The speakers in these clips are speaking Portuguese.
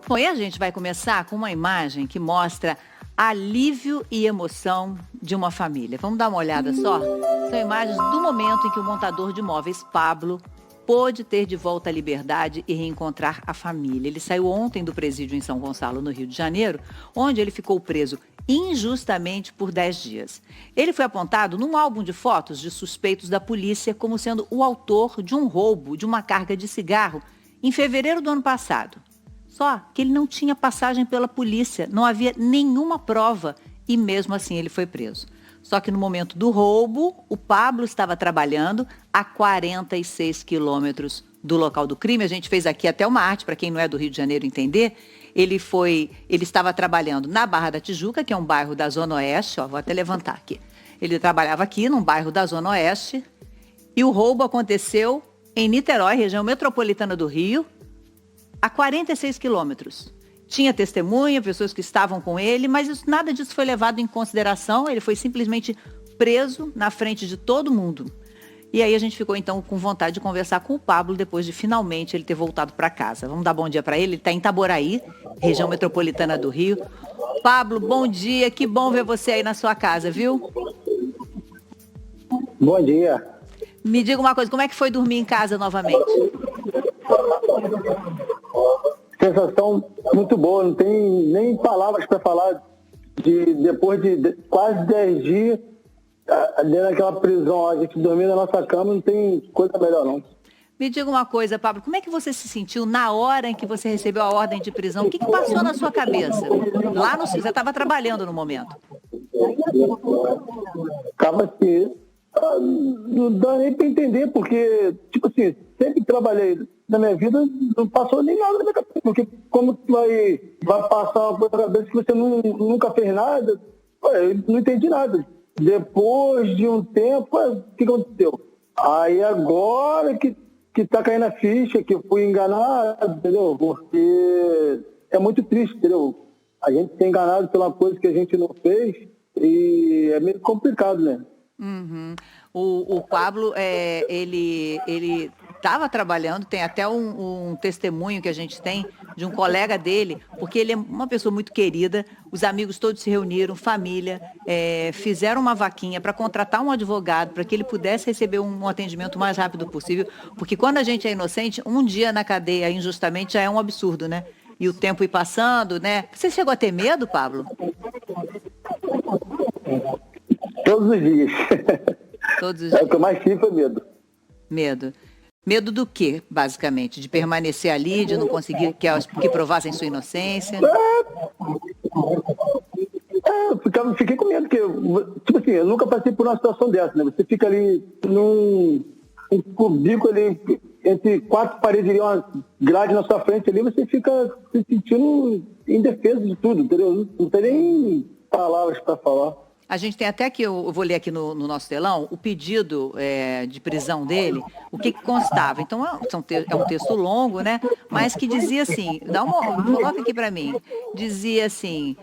Bom, e a gente vai começar com uma imagem que mostra alívio e emoção de uma família. Vamos dar uma olhada só? São imagens do momento em que o montador de móveis Pablo pôde ter de volta a liberdade e reencontrar a família. Ele saiu ontem do presídio em São Gonçalo, no Rio de Janeiro, onde ele ficou preso injustamente por 10 dias. Ele foi apontado num álbum de fotos de suspeitos da polícia como sendo o autor de um roubo de uma carga de cigarro em fevereiro do ano passado. Só que ele não tinha passagem pela polícia, não havia nenhuma prova e mesmo assim ele foi preso. Só que no momento do roubo, o Pablo estava trabalhando a 46 quilômetros do local do crime. A gente fez aqui até uma arte, para quem não é do Rio de Janeiro entender. Ele estava trabalhando na Barra da Tijuca, que é um bairro da Zona Oeste. Ó, vou até levantar aqui. Ele trabalhava aqui, num bairro da Zona Oeste. E o roubo aconteceu em Niterói, região metropolitana do Rio, a 46 quilômetros. Tinha testemunha, pessoas que estavam com ele, mas nada disso foi levado em consideração. Ele foi simplesmente preso na frente de todo mundo. E aí a gente ficou, então, com vontade de conversar com o Pablo depois de finalmente ele ter voltado para casa. Vamos dar bom dia para ele. Ele está em Itaboraí, região metropolitana do Rio. Pablo, bom dia. Que bom ver você aí na sua casa, viu? Bom dia. Me diga uma coisa, como é que foi dormir em casa novamente? Sensação muito boa, não tem nem palavras para falar depois de quase 10 dias dentro daquela prisão, a gente dormir na nossa cama, não tem coisa melhor não. Me diga uma coisa, Pablo, como é que você se sentiu na hora em que você recebeu a ordem de prisão? O que passou na sua cabeça? Lá no você estava trabalhando no momento. Tava assim, não dá nem para entender, porque, tipo assim, sempre trabalhei na minha vida, não passou nem nada na minha cabeça, porque como que vai passar uma coisa na cabeça que você nunca fez nada? Eu não entendi nada. Depois de um tempo, o que aconteceu? Aí agora que tá caindo a ficha, que eu fui enganado, entendeu? Porque é muito triste, entendeu? A gente ser enganado pela coisa que a gente não fez e é meio complicado, né? Uhum. O Pablo, ele estava trabalhando, tem até um testemunho que a gente tem de um colega dele, porque ele é uma pessoa muito querida, os amigos todos se reuniram, família, fizeram uma vaquinha para contratar um advogado, para que ele pudesse receber um atendimento o mais rápido possível, porque quando a gente é inocente, um dia na cadeia injustamente já é um absurdo, né? E o tempo ir passando, né? Você chegou a ter medo, Pablo? Todos os dias. Todos os dias. O que eu mais tive foi medo. Medo. Medo do quê, basicamente? De permanecer ali, de não conseguir que provassem sua inocência? Fiquei com medo, porque, tipo assim, eu nunca passei por uma situação dessa, né? Você fica ali num cubículo ali, entre 4 paredes ali, uma grade na sua frente ali, você fica se sentindo indefeso de tudo, entendeu? Não tem nem palavras para falar. A gente tem até aqui, eu vou ler aqui no nosso telão, o pedido de prisão dele, o que constava. Então, é um texto longo, né? Mas que dizia assim, coloca aqui para mim, dizia assim,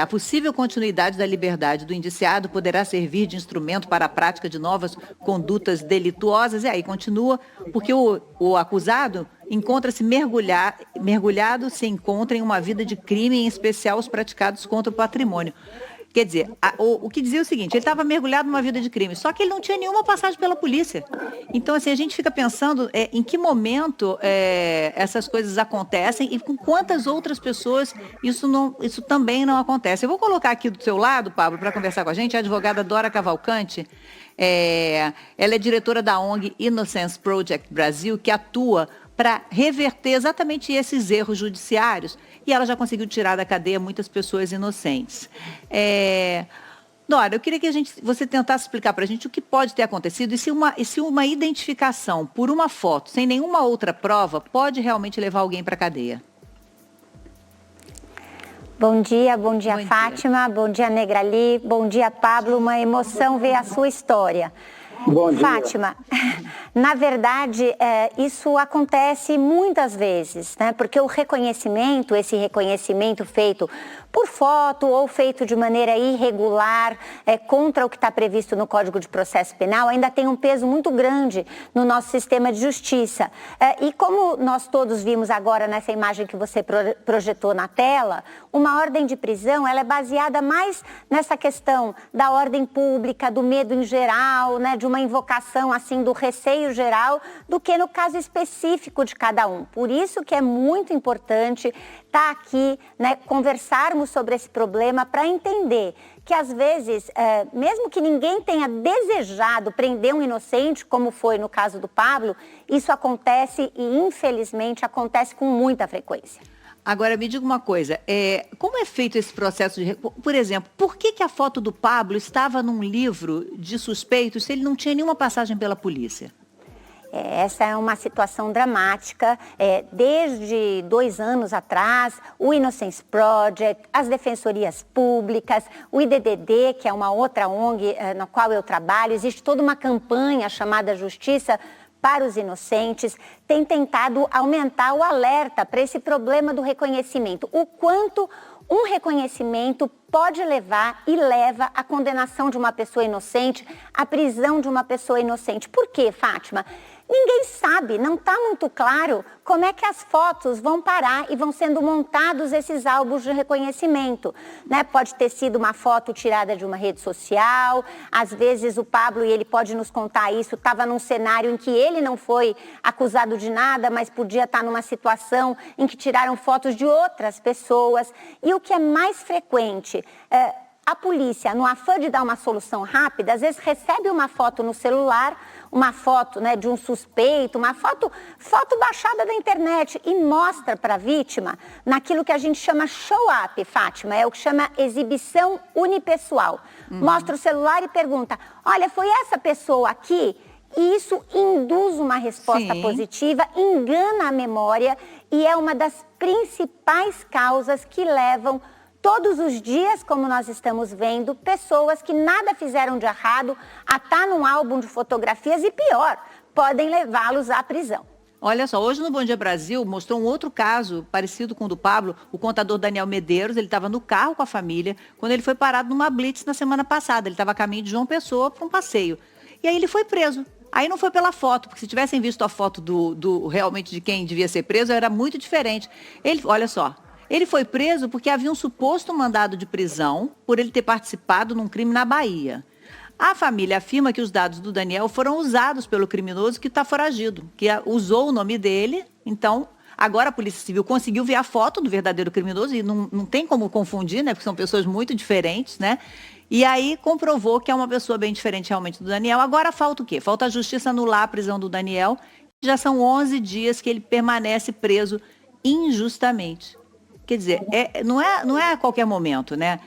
a possível continuidade da liberdade do indiciado poderá servir de instrumento para a prática de novas condutas delituosas. E aí continua, porque o acusado encontra-se mergulhado, se encontra em uma vida de crime, em especial os praticados contra o patrimônio. Quer dizer, o que dizia o seguinte, ele estava mergulhado numa vida de crime, só que ele não tinha nenhuma passagem pela polícia. Então, assim, a gente fica pensando em que momento essas coisas acontecem e com quantas outras pessoas isso também não acontece. Eu vou colocar aqui do seu lado, Pablo, para conversar com a gente, a advogada Dora Cavalcante. Ela é diretora da ONG Innocence Project Brasil, que atua para reverter exatamente esses erros judiciários, e ela já conseguiu tirar da cadeia muitas pessoas inocentes. Dora, eu queria que você tentasse explicar para a gente o que pode ter acontecido e se uma identificação por uma foto, sem nenhuma outra prova, pode realmente levar alguém para a cadeia. Bom dia Fátima, bom dia Negrali, bom dia Pablo, uma emoção ver a sua história. Bom dia. Fátima, na verdade, isso acontece muitas vezes, né? Porque o reconhecimento, esse reconhecimento feito por foto ou feito de maneira irregular, contra o que está previsto no Código de Processo Penal, ainda tem um peso muito grande no nosso sistema de justiça. E como nós todos vimos agora nessa imagem que você projetou na tela, uma ordem de prisão ela é baseada mais nessa questão da ordem pública, do medo em geral, né, de uma invocação assim do receio geral, do que no caso específico de cada um. Por isso que é muito importante estar aqui, né, conversarmos sobre esse problema para entender que às vezes, mesmo que ninguém tenha desejado prender um inocente, como foi no caso do Pablo, isso acontece e infelizmente acontece com muita frequência. Agora, me diga uma coisa, como é feito esse processo de... Por exemplo, por que a foto do Pablo estava num livro de suspeitos se ele não tinha nenhuma passagem pela polícia? Essa é uma situação dramática. Desde 2 anos atrás, o Innocence Project, as defensorias públicas, o IDDD, que é uma outra ONG na qual eu trabalho, existe toda uma campanha chamada Justiça para os Inocentes, tem tentado aumentar o alerta para esse problema do reconhecimento. O quanto um reconhecimento pode levar e leva à condenação de uma pessoa inocente, à prisão de uma pessoa inocente. Por quê, Fátima? Ninguém sabe, não está muito claro como é que as fotos vão parar e vão sendo montados esses álbuns de reconhecimento, né? Pode ter sido uma foto tirada de uma rede social, às vezes o Pablo, e ele pode nos contar isso, estava num cenário em que ele não foi acusado de nada, mas podia estar numa situação em que tiraram fotos de outras pessoas. E o que é mais frequente, a polícia, no afã de dar uma solução rápida, às vezes recebe uma foto no celular, uma foto, né, de um suspeito, uma foto baixada da internet e mostra para a vítima naquilo que a gente chama show-up, Fátima, é o que chama exibição unipessoal. Mostra o celular e pergunta, olha, foi essa pessoa aqui? E isso induz uma resposta positiva, engana a memória e é uma das principais causas que levam todos os dias, como nós estamos vendo, pessoas que nada fizeram de errado a estar num álbum de fotografias e pior, podem levá-los à prisão. Olha só, hoje no Bom Dia Brasil mostrou um outro caso parecido com o do Pablo, o contador Daniel Medeiros, ele estava no carro com a família, quando ele foi parado numa blitz na semana passada, ele estava a caminho de João Pessoa para um passeio. E aí ele foi preso. Aí não foi pela foto, porque se tivessem visto a foto realmente de quem devia ser preso, era muito diferente. Olha só. Ele foi preso porque havia um suposto mandado de prisão por ele ter participado num crime na Bahia. A família afirma que os dados do Daniel foram usados pelo criminoso que está foragido, que usou o nome dele. Então, agora a Polícia Civil conseguiu ver a foto do verdadeiro criminoso e não tem como confundir, né? Porque são pessoas muito diferentes, né? E aí comprovou que é uma pessoa bem diferente realmente do Daniel. Agora falta o quê? Falta a justiça anular a prisão do Daniel. Já são 11 dias que ele permanece preso injustamente. Quer dizer, não é a qualquer momento, né?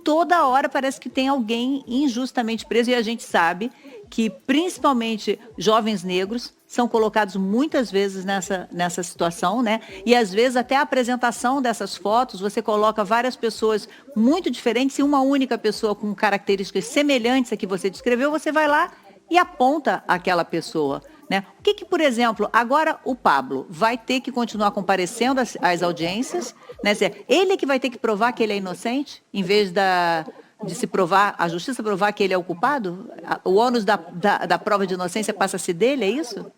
Toda hora parece que tem alguém injustamente preso e a gente sabe que principalmente jovens negros são colocados muitas vezes nessa situação, né? E às vezes até a apresentação dessas fotos, você coloca várias pessoas muito diferentes e uma única pessoa com características semelhantes a que você descreveu, você vai lá e aponta aquela pessoa. Né? O que, por exemplo, agora o Pablo vai ter que continuar comparecendo às audiências, né? Ele é que vai ter que provar que ele é inocente, em vez de se provar, a justiça provar que ele é o culpado? O ônus da prova de inocência passa-se dele, é isso?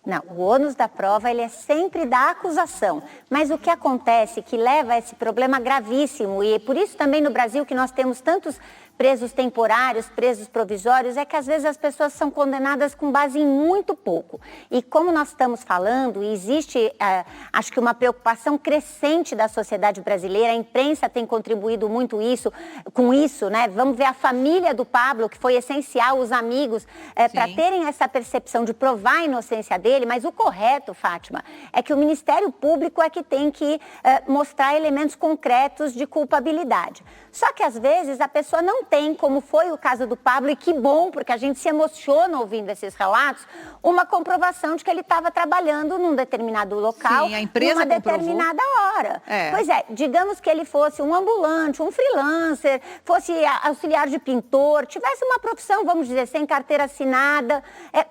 Não, o ônus da prova ele é sempre da acusação, mas o que acontece que leva a esse problema gravíssimo, e por isso também no Brasil que nós temos tantos presos temporários, presos provisórios, é que às vezes as pessoas são condenadas com base em muito pouco. E como nós estamos falando, existe, acho que uma preocupação crescente da sociedade brasileira, a imprensa tem contribuído muito com isso, né? Vamos ver a família do Pablo, que foi essencial, os amigos, para terem essa percepção de provar a inocência dele, mas o correto, Fátima, é que o Ministério Público é que tem que mostrar elementos concretos de culpabilidade. Só que às vezes a pessoa não tem, como foi o caso do Pablo, e que bom, porque a gente se emociona ouvindo esses relatos, uma comprovação de que ele estava trabalhando num determinado local, Sim, a empresa numa determinada fora. Pois é, digamos que ele fosse um ambulante, um freelancer, fosse auxiliar de pintor, tivesse uma profissão, vamos dizer, sem carteira assinada,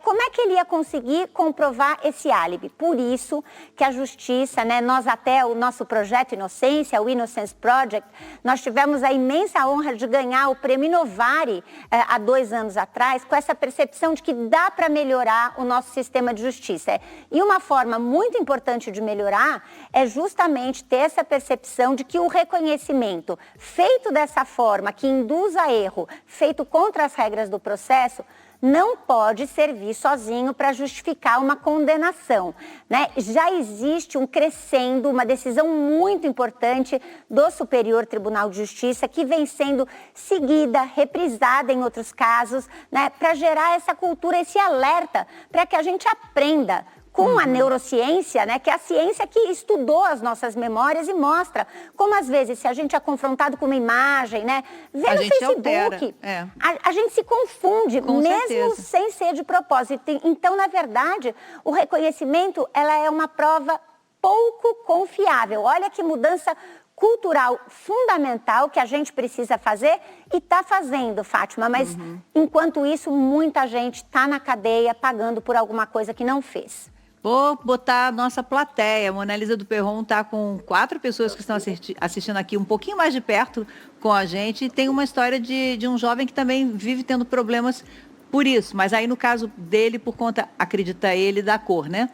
como é que ele ia conseguir comprovar esse álibi? Por isso que a justiça, né, nós até o nosso projeto Inocência, o Innocence Project, nós tivemos a imensa honra de ganhar o prêmio Inovari há 2 anos atrás, com essa percepção de que dá para melhorar o nosso sistema de justiça. E uma forma muito importante de melhorar é justamente ter essa percepção de que o reconhecimento feito dessa forma, que induz a erro, feito contra as regras do processo, não pode servir sozinho para justificar uma condenação, né? Já existe um crescendo, uma decisão muito importante do Superior Tribunal de Justiça que vem sendo seguida, reprisada em outros casos, né? Para gerar essa cultura, esse alerta, para que a gente aprenda com a neurociência, né, que é a ciência que estudou as nossas memórias e mostra como, às vezes, se a gente é confrontado com uma imagem, né, vê no Facebook, a gente se confunde, com mesmo certeza, sem ser de propósito. Então, na verdade, o reconhecimento, ela é uma prova pouco confiável. Olha que mudança cultural fundamental que a gente precisa fazer e está fazendo, Fátima. Mas, enquanto isso, muita gente está na cadeia pagando por alguma coisa que não fez. Vou botar a nossa plateia. A Mona Lisa do Perron está com 4 pessoas que estão assistindo aqui um pouquinho mais de perto com a gente. E tem uma história de um jovem que também vive tendo problemas por isso. Mas aí, no caso dele, por conta, acredita ele, da cor, né?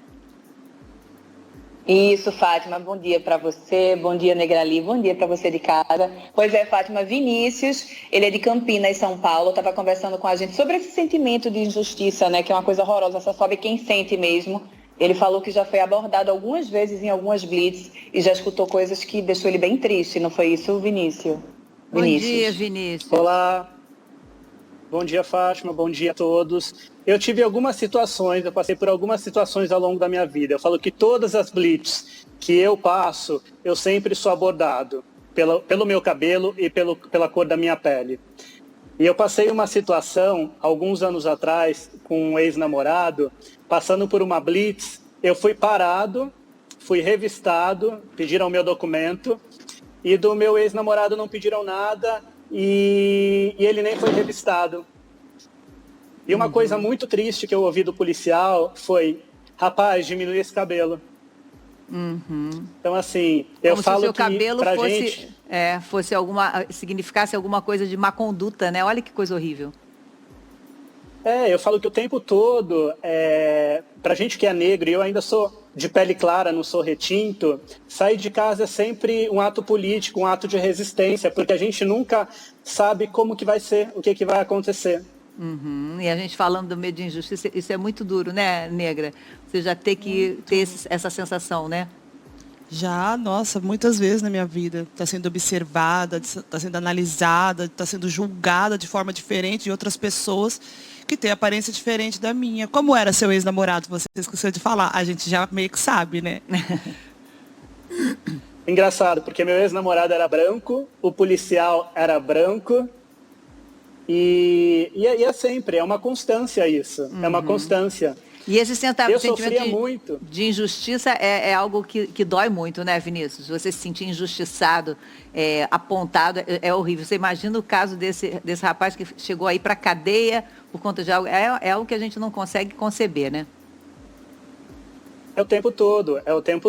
Isso, Fátima. Bom dia para você, bom dia, Negrali, bom dia para você de casa. Pois é, Fátima, Vinícius, ele é de Campinas, São Paulo, estava conversando com a gente sobre esse sentimento de injustiça, né, que é uma coisa horrorosa, só sabe quem sente mesmo. Ele falou que já foi abordado algumas vezes em algumas blitz e já escutou coisas que deixou ele bem triste, não foi isso, Vinícius? Bom dia, Vinícius. Olá. Bom dia, Fátima. Bom dia a todos. Eu tive algumas situações, eu passei por algumas situações ao longo da minha vida. Eu falo que todas as blitz que eu passo, eu sempre sou abordado pelo meu cabelo e pela cor da minha pele. E eu passei uma situação, alguns anos atrás, com um ex-namorado, passando por uma blitz, eu fui parado, fui revistado, pediram o meu documento, e do meu ex-namorado não pediram nada, e ele nem foi revistado. E uma coisa muito triste que eu ouvi do policial foi: rapaz, diminui esse cabelo. Então, assim, eu como falo se o seu que cabelo pra fosse, gente... significasse alguma coisa de má conduta, né? Olha que coisa horrível. Eu falo que o tempo todo, pra gente que é negro, e eu ainda sou de pele clara, não sou retinto, sair de casa é sempre um ato político, um ato de resistência, porque a gente nunca sabe como que vai ser, o que vai acontecer. E a gente falando do medo de injustiça, isso é muito duro, né, Negra? Você já ter que ter essa sensação, né? Já, nossa, muitas vezes na minha vida. Está sendo observada, está sendo analisada, está sendo julgada de forma diferente de outras pessoas que têm aparência diferente da minha. Como era seu ex-namorado? Você esqueceu de falar. A gente já meio que sabe, né? Engraçado, porque meu ex-namorado era branco, o policial era branco, e é sempre, é uma constância isso, é uma constância. E esse sentimento muito de injustiça algo que dói muito, né, Vinícius? Você se sentir injustiçado, apontado, é horrível. Você imagina o caso desse rapaz que chegou aí para a cadeia por conta de algo. É algo que a gente não consegue conceber, né? É o tempo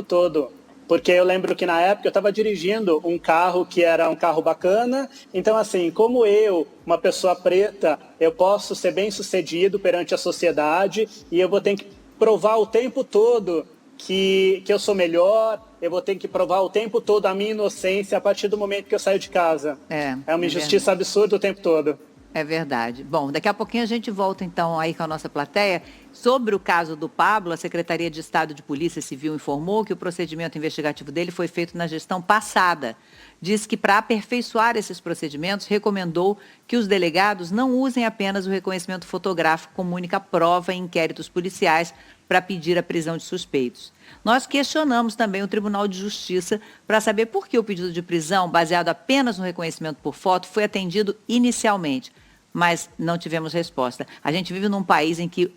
todo. Porque eu lembro que na época eu estava dirigindo um carro que era um carro bacana. Então, assim, como eu, uma pessoa preta, eu posso ser bem sucedido perante a sociedade e eu vou ter que provar o tempo todo que eu sou melhor, eu vou ter que provar o tempo todo a minha inocência a partir do momento que eu saio de casa. É uma injustiça absurda o tempo todo. É verdade. Bom, daqui a pouquinho a gente volta então aí com a nossa plateia. Sobre o caso do Pablo, a Secretaria de Estado de Polícia Civil informou que o procedimento investigativo dele foi feito na gestão passada. Diz que para aperfeiçoar esses procedimentos, recomendou que os delegados não usem apenas o reconhecimento fotográfico como única prova em inquéritos policiais para pedir a prisão de suspeitos. Nós questionamos também o Tribunal de Justiça para saber por que o pedido de prisão, baseado apenas no reconhecimento por foto, foi atendido inicialmente, mas não tivemos resposta. A gente vive num país em que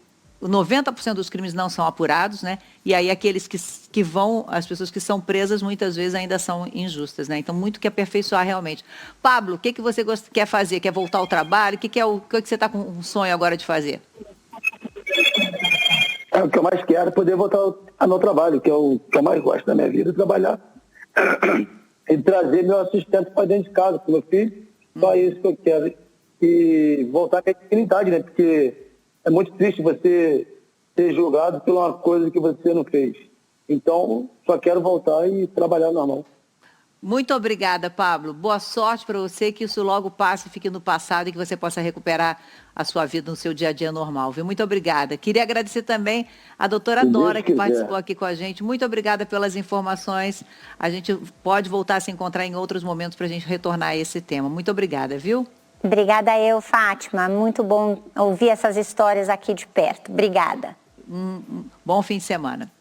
90% dos crimes não são apurados, né? E aí aqueles que vão, as pessoas que são presas, muitas vezes ainda são injustas, né? Então, muito que aperfeiçoar realmente. Pablo, o que você quer fazer? Quer voltar ao trabalho? O que você está com um sonho agora de fazer? O que eu mais quero é poder voltar ao meu trabalho, que é o que eu mais gosto da minha vida, trabalhar e trazer meu assistente para dentro de casa, para o meu filho. Só isso que eu quero. E voltar com a dignidade, né? Porque é muito triste você ser julgado por uma coisa que você não fez. Então, só quero voltar e trabalhar normal. Muito obrigada, Pablo. Boa sorte para você, que isso logo passe, fique no passado e que você possa recuperar a sua vida no seu dia a dia normal, viu? Muito obrigada. Queria agradecer também a doutora Dora, que participou aqui com a gente. Muito obrigada pelas informações. A gente pode voltar a se encontrar em outros momentos para a gente retornar a esse tema. Muito obrigada, viu? Obrigada eu, Fátima. Muito bom ouvir essas histórias aqui de perto. Obrigada. Bom fim de semana.